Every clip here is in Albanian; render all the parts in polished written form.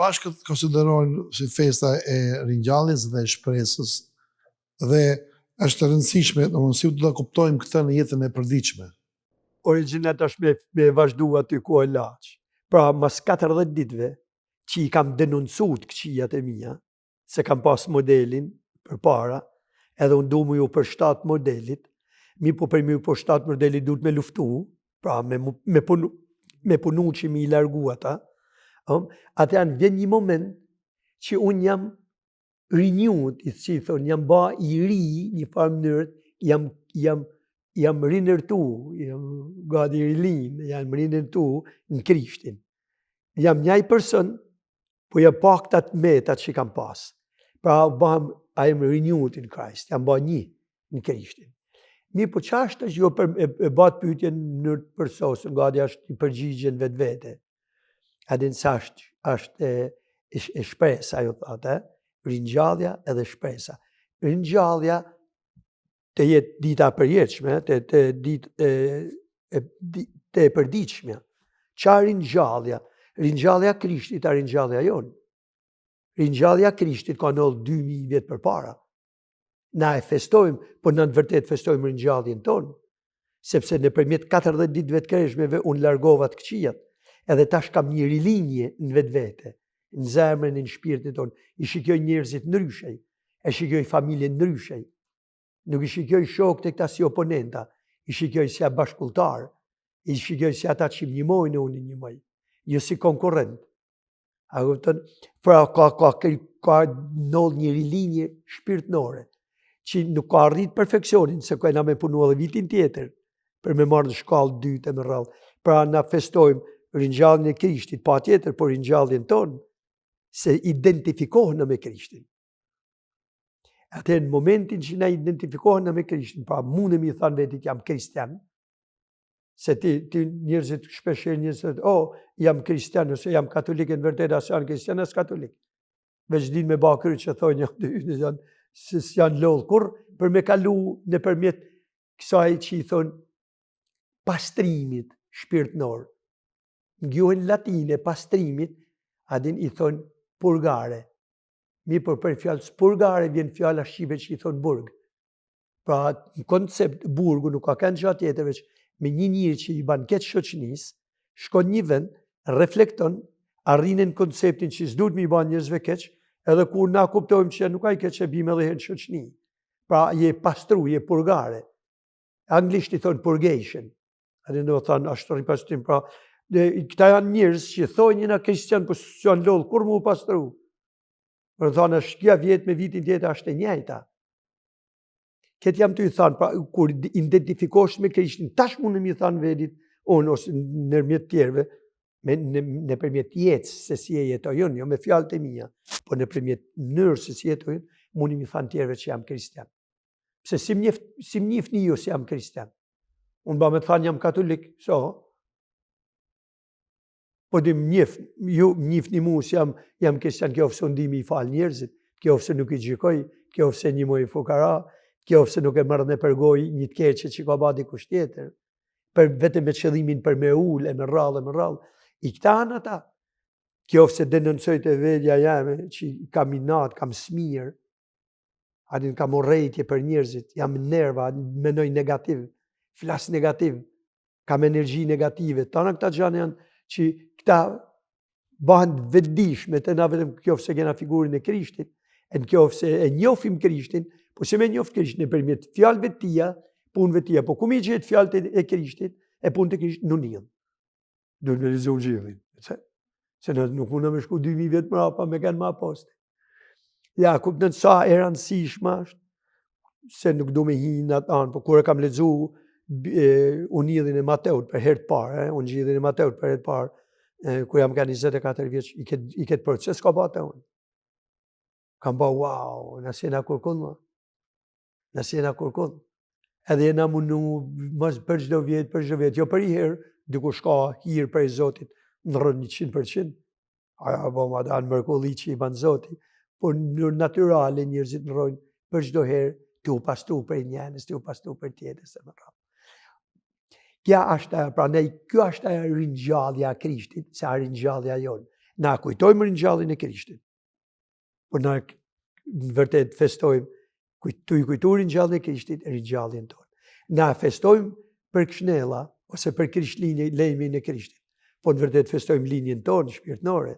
bashkët konsiderojnë si festa e ringjalljes dhe shpresës dhe është e rëndësishme, domethënë si do ta kuptojmë këtë në jetën e përditshme. Origjinat është me vazhdu aty ku e laç. Pra mas 40 ditëve që i kam denoncuar këqijat e mia, se kam pas modelin përpara, edhe unë du mu ju përshtat modelit, po për mi ju përshtat modelit duhet me luftu, pra me punu që mi i largu ata, atë janë vjen një moment që unë jam renewed, si thonë, jam ba i ri një farë mënyrët, jam rinërtu, jam gati rilin, jam rinërtu në Krishtin. Jam njaj person, po jam pak të atë metat që kam pas. Pra, I am renewed in Christ, jam ba një në Krishtin. Po qashtë është jo e batë pyetje në mënyrë përsosën, gati është i përgjigjen vetë vete. Adin sa është e shpresa, jo thate, ringjallja edhe shpresa. Ringjallja të jetë dita përjetshme, të e përditshme. Qa ringjallja? Ringjallja Krishtit a ringjallja jonë. Ringjallja Krishtit ka nëllë 2000 vjetë për para. Na e festojmë, por në vërtet festojmë ringjalljen tonë. Sepse në përmjet 40 ditëve të kreshmeve unë largova të këqijat. Edhe tash kam një rilinje në vetë vete, në zemrën e në shpirtin tonë. I shikjoj njerëzit ndryshej, e shikjoj familje ndryshej. Nuk i shikjoj shokët e këta si oponenta, i shikjoj si a bashkulltar, i shikjoj si ata që më njëmojnë e unë njëmoj, jo si konkurent. A kupton? Pra ka nëllë një rilinje shpirtnore, që nuk ka arrit perfeksionin, se ka na me punu edhe vitin tjetër, për me marrë në shkallë dytë e më rrallë. Pra na festojmë ringjalljen e Krishtit, pa tjetër, por ringjalljen tonë, se identifikohen me Krishtin. Atë në momentin që na identifikohen me Krishtin, pra mundem i thanë vetit jam kristian, se ti njerëzit shpesher njerëzit, jam kristian, ose jam katolik, në vërtet asë janë kristian, asë katolik. Veç din me bakërë që thojnë janë lodhë kur, për me kalu në përmjet kësaj që i thonë pastrimit shpirtnor. Në gjuhën latine, pastrimit, adin i thonë purgare. Mi për fjallës purgare vjen fjalla shqipe që i thonë burg. Pra, në koncept burgu nuk ka kënë gjatë tjetër, veç me një njërë që i ban ketë shoqënis, shkon një vend, reflekton, arrinen konceptin që s'duhet mi ban njërzve keq, edhe kur na kuptojmë që nuk ka i keq e bime dhe herë shoqëni. Pra, je pastru, je purgare. Anglisht i thonë purgation. Adin do thonë, ashtë ripastrim, pra, këta janë njërës që thojnë njëna kristian, për së janë lodhë, kur mu pastru? Për thonë, është kja vjetë me vitin tjetë, është e njajta. Këtë jam të i thanë, pra, kur identifikosh me Krishtin, tash mundë mi thanë vedit, unë ose nërmjet tjerve, në përmjet jetës se si e jetojon, jo me fjallët e mija, po në përmjet nërë se si jetojon, mundë mi thanë tjerve që jam kristian. Se si më njifni jo se jam kristian. Unë ba me thanë jam katolik, po di më njifni mu se jam kristian, kjo ofse ndimi i falë njerëzit, kjo ofse nuk i gjykoj, kjo ofse një moj fukara, kjo ofse nuk e mërë në përgoj një të keqe që ka ba dikush tjetër, vetëm me qëllimin për me ullë, e me rrallë, i këta anë ata. Kjo ofse denonsoj të vedja jame, që kam inat, kam smirë, adin kam orejtje për njerëzit, jam nerva, menoj negativ, flas negativ, kam energji negative, ta në këta gjanë janë që këta banë vedishme të na vetëm kjo ofse kena figurin e Krishtit, e në kjo ofse e njofim Krishtin, po se me njoft Krishtin e përmjet fjallëve tia, punëve tia, po ku mi gjithë fjallët e Krishtit, e punë të Krishtit në njën. Duhet me lizohë gjithin. Se nuk muna me shku 2000 vjetë mëra, pa me kanë ma poste. Ja, kuptën sa e rëndësishma është, se nuk du me hinë atë anë, po kure kam lezu unidhin e Mateut për herë të parë, unë gjithin e Mateut për herë të parë, kur jam ka 24 vjeç, i ketë proces ka bate unë. Kam ba, wow, nësë jena kurkun, ma. Nësë jena kurkun. Edhe jena mundu mas për gjdo vjetë, jo për i herë, dikush ka hirë për i Zotit, në rënë 100%. Aja, bo, ma da në mërkulli që i banë Zotit, por në naturale njërzit në rënë për gjdo herë, të u pastru për njënës, të u pastru për tjetës e më rrë. Kja është aja, pra nej, kjo është aja ringjallja Krishtit, se a ringjallja jonë. Na kujtojmë ringjalljen e Krishtit. Por na në vërtet festojmë tu i kujtuar ringjalljen e Krishtit, ringjalljen tonë. Na festojmë për këshnella ose për Krishtlindjen, lejmin e Krishtit. Po në vërtet festojmë linjen tonë shpirtërore.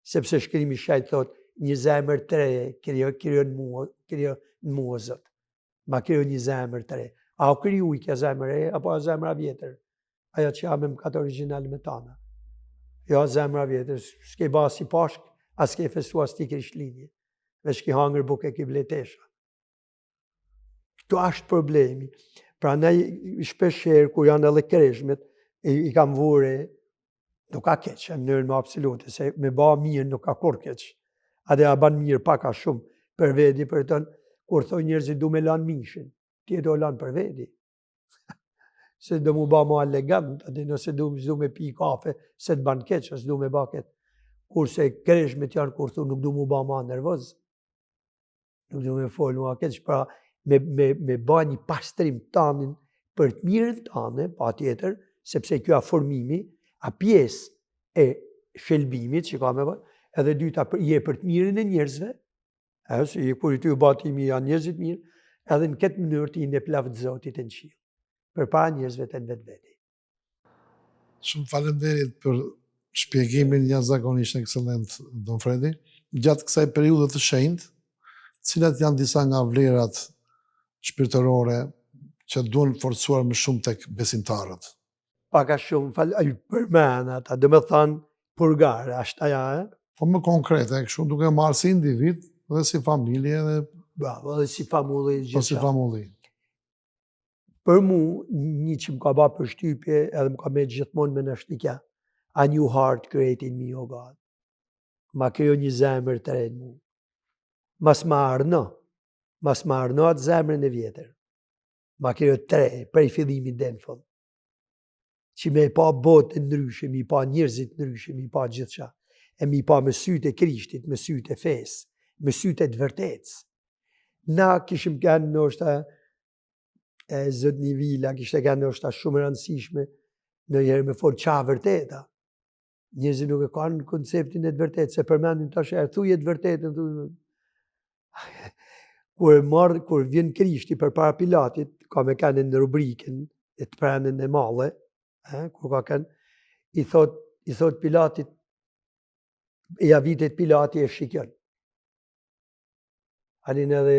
Sepse shkrimi shajt thot, një zemër të re krijon në mua Zot. Ma krijon një zemër të re. A o kriju i kja zemër e, apo a zemër a vjetër? Ajo që jam e më katë original me tana. Jo a zemër a vjetër, s'ke ba si pashk, a s'ke festua s'ti Krishtlindje. Veç ki hangër buke ki bletesha. Këtu ashtë problemi. Pra ne shpesher, kur janë edhe kreshmet, i kam vure, nuk ka keq, në mënyrën më absolute, se me ba mirë nuk ka kur keq. Ade a ban mirë pak a shumë për vedi, për tënë, kur thoi njerëzit du me lanë mishin, ti e do lanë për vedi. Se do mu ba ma elegant, ade nëse du me pi kafe, se të ban keq, ose du me ba keq. Kurse kreshmet janë kur thu nuk du mu ba ma nervoz. Nuk du me folë ma keq, pra me ba një pastrim tanin për të mirën tane, pa tjetër, sepse kjo a formimi, a pjesë e shelbimit që ka me ba, edhe dyta je për të mirën e njerëzve, si kur i ty u batimi janë njerëzit mirë, edhe në këtë mënyrë ti në plavët Zotit e në qilë, për para njerëzve të në vetë veti. Shumë faleminderit për shpjegimin jashtëzakonisht ekselent, Don Fredi. Gjatë kësaj periudhe të shenjtë, cilat janë disa nga vlerat shpirtërore që duhen forcuar më shumë tek besimtarët? Paka shumë përmena ata, dhe me thanë purgare, ashtë aja, Po më konkrete, kështu duke marrë si individ dhe si familje dhe bravo, dhe si famulli po si famulli. Për mu, një që më ka ba për shtypje, edhe më ka me gjithmonë me në shtikja, a new heart created me, o God. Ma kryo një zemër të rejnë mu. Mas ma arno atë zemrën e vjetër. Ma kryo të re, prej fillimit dhe në fund. Që me pa botë ndryshe, mi pa njerëzit ndryshe, mi pa gjithqa. E mi pa me sytë e Krishtit, me sytë e fesë, me sytë e të vërtetës. Na kishim kanë nështë zët një vila, kishte kanë nështë shumë rëndësishme në njerë me folë qa vërteta. Njerëzit nuk e kanë konceptin e të vërtetë, se përmendin të shërë, thuje të vërtetën, kur vjen Krishti për para Pilatit, ka me kanë në rubrikën e të pranën e male, kur ka kanë, i thot Pilatit, e javitet Pilati e shikjon. Anin edhe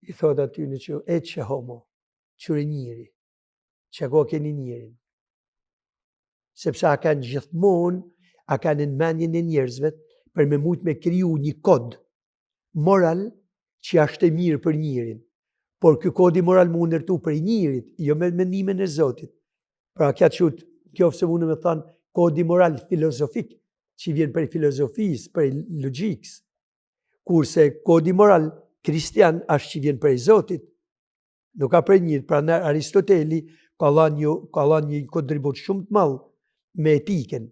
i thot aty në që, e që homo, qëre njëri, që ko keni njërin. Sepse a kanë gjithmonë, a kanë në menjen e njerëzve për me mujt me kriju një kod moral që ashtë e mirë për njërin. Por kjo kodi moral mu ndërtu për njërit, jo me mendimin e Zotit. Pra kja qëtë, kjo fëse mune me thanë, kodi moral filozofik, që vjen për filozofisë, për logjikës. Kurse kodi moral kristian ashtë që vjen për Zotit. Nuk ka për njët, pra në Aristoteli ka la një kontribut shumë të malë me etiken.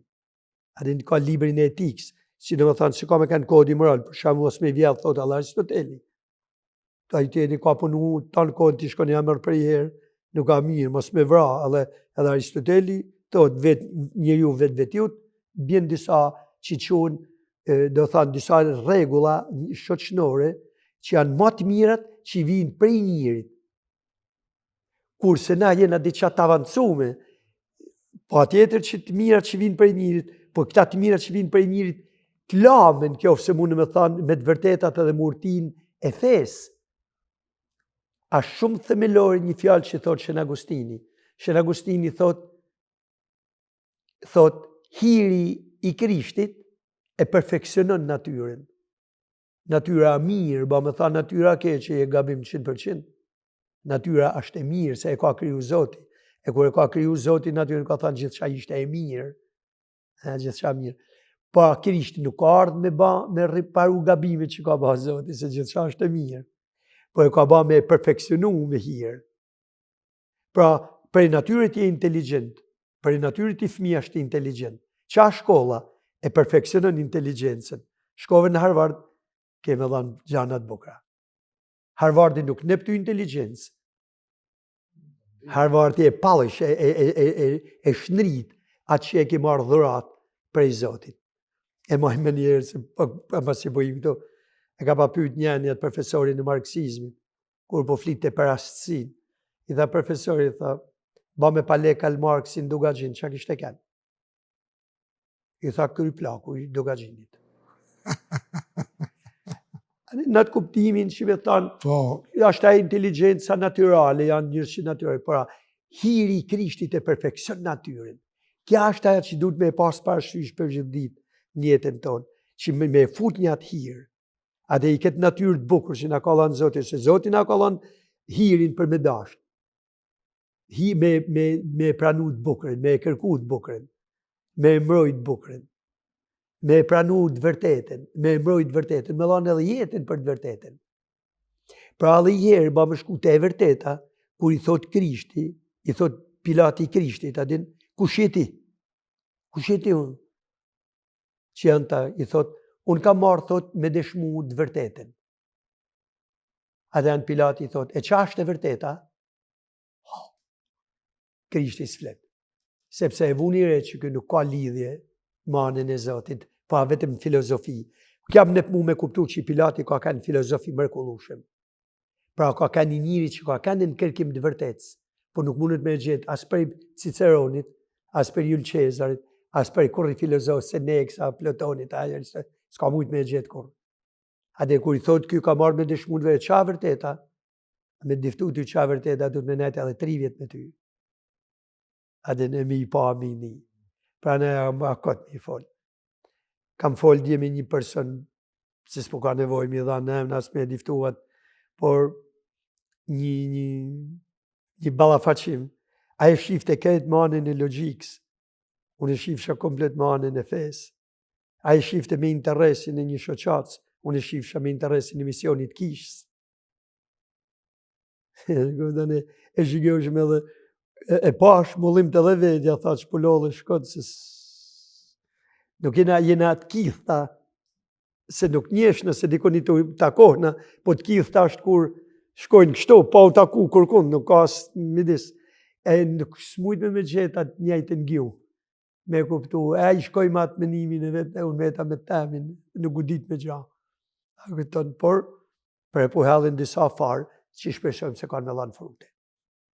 Adin ka librin e etikës, si në më thanë, që ka me kanë kodi moral, për shamu ose me vjellë, thot Allah Aristoteli. Ta i tjedi ka punu, tanë kodi t'i shkoni amër për i herë, nuk ka mirë, mos me vra, edhe Aristoteli, thot njëri ju vetë bjen disa që qonë, do thanë, disa regula shoqënore që janë më të mirat që vinë prej njërit. Kurse na jena diqa të avancume, pa tjetër që të mirat që vinë prej njërit, po këta të mirat që vinë prej njërit, të lamen kjo, se mune me thanë, me të vërtetat edhe murtin e fesë. A shumë themelore një fjalë që thot Shën Agustini. Shën Agustini thot, hiri i Krishtit e perfeksionon natyren. Natyra mirë, ba me tha natyra keqe e gabim 100%. Natyra është e mirë, se e ka kriju Zoti. E kur e ka kriju Zoti, natyrën ka thanë gjithçka ishte e mirë. Gjithçka mirë. Pa Krishti nuk ka ardhë me riparu gabimit që ka ba Zoti, se gjithçka është e mirë. Po e ka ba me perfekcionu me hirë. Pra, prej natyrit je inteligent, prej natyrit i fëmija është inteligent. Qa shkolla e perfekcionon inteligencen? Shkove në Harvard, keme dhanë gjanat bukra. Harvardi nuk neptu inteligencë. Harvardi e palish, e shnrit atë që e ke marrë dhurat prej Zotit. E moj me njerë, se pa si po i këto, e ka pa pyet njënjët profesorin në marksizmin, kur po flitte për astësin. I tha profesori, tha, ba me pale Karl Marxin Dugagin, që kishte kenë? I tha kry plaku i Dugaginit. Në të kuptimin që me thanë, është e inteligenca naturale, janë njërë që naturale, pra hiri i Krishtit e perfekcion natyrin. Kja është aja që duhet me pas parasysh për gjithë ditë në jetën tonë, që me fut një atë hirë. A dhe i këtë natyrë të bukur që nga ka lanë Zotin, se Zotin nga ka lanë hirin për me dashtë. Me pranu të bukurin, me kërku të bukurin, me mbrojt të bukurin, me pranu të vërtetën, me mbrojt të vërtetën, me lanë edhe jetën për të vërtetën. Pra edhe jherë, ba më shku të e vërteta, kur i thot Krishti, i thot Pilati Krishtit, adin, kush jeti? Kush jeti unë? Që janë ta, i thot, unë kam marrë, thot, me dëshmu të vërtetën. Adhe janë Pilati i thot, e qa është e vërteta? Krishti s'flet. Sepse e vuni re që kë nuk ka lidhje me anën e Zotit, pa vetëm filozofi. Kjam në mu me kuptu që Pilati ka kanë filozofi mrekullueshëm. Pra ka kanë një njëri që ka kanë në kërkim të vërtetës, por nuk mundet me gjithë as për Ciceronit, as për Julius Cesarit, as për kurri filozofë, Seneca, Platonit, s'ka mujt me gjithë kur. A dhe kur i thot kjo ka marrë me dëshmunëve e qa vërteta, me diftu ty qa vërteta, du të me nejtë edhe 3 vjet me ty. A dhe në mi pa mi një. Pra në ma këtë mi folë. Kam folë dje me një person, se s'po ka nevoj mi dha në emnë as me diftuat, por një balafaqim, a e shifte këtë më anën e logikës, unë e shifësha komplet më anën e fesë. A e shifte me interesin e një shoqatës, unë e shifësha me interesin e misionit kishës. E shikjoshme edhe, e pash, mullim të dhe vedja, tha që pullodhe shkot, se nuk jena të kithta, se nuk njesh nëse dikoni të takohna, po të kithta është kur shkojnë kështu, pa u taku kërkun, nuk ka së midis. E nuk smujt me gjitha të njajtë në gju, me kuptu, e i shkoj ma të menimin e vetë, e unë veta me temin, nuk u dit me gja. Por, për e po hellin disa farë, që shpeshojmë se kanë me lanë frute.